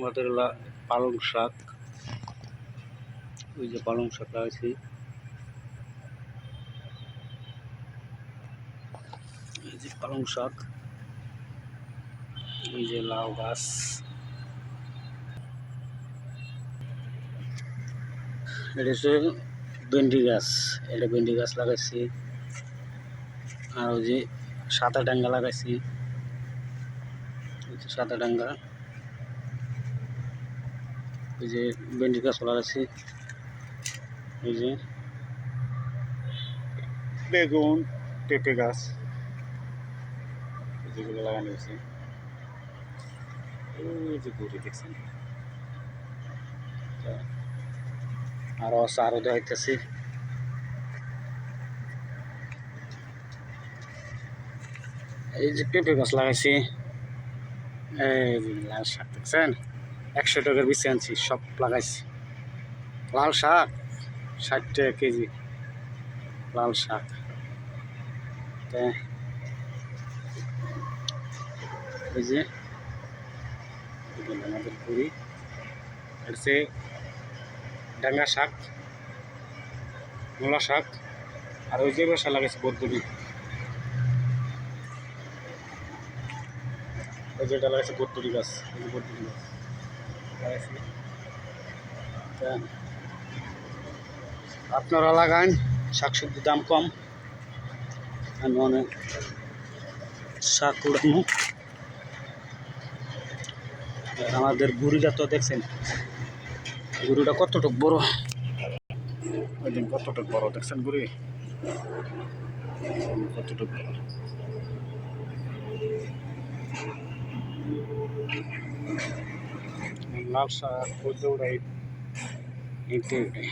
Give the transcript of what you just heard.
আমাদের পালং শাক, ওই যে পালং শাক লাগাইছি, এই যে পালং শাক, এই যে লাউ গাছ, এটা হচ্ছে ভেন্ডি গাছ, এটা ভেন্ডি গাছ লাগাইছি। আর ওই যে সাদা ডাঙ্গা লাগাইছি, ওই যে সাদা ডাঙ্গা, ওই যে ভেন্ডি গাছ লাগাইছি, এই যে বেগুন, পেঁপে গাছ যেগুলো লাগানো হয়েছে। ওই যে ঘুরে দেখছেন, আরো দেখাইতেছি। এই যে পেঁপে গাছ লাগাইছি, এই লাল শাক দেখছেন, 100 টাকার বেশি আনছি, সব লাগাইছি। লাল শাক 60 টাকা কেজি, লাল শাক। এই যে আমাদের পুরি, হচ্ছে ডাঙ্গা শাক, মূলা শাক, আর ওই যে বাসা লাগাইছে বরবটি, ওই যেটা লাগাইছে বরবটি গাছ, ওই যে বরবটি গাছ লাগাইছি। আপনারা লাগান, শাকসবজির দাম কম, আমি অনেক শাক উড়ানো। আমাদের গুড়িটা তো দেখছেন, গুড়িটা কতটুক বড়, ওই দিন কতটুক বড় দেখছেন গুড়ি, কতটুক বড়। লাল শাক উড়াই নিতে উঠে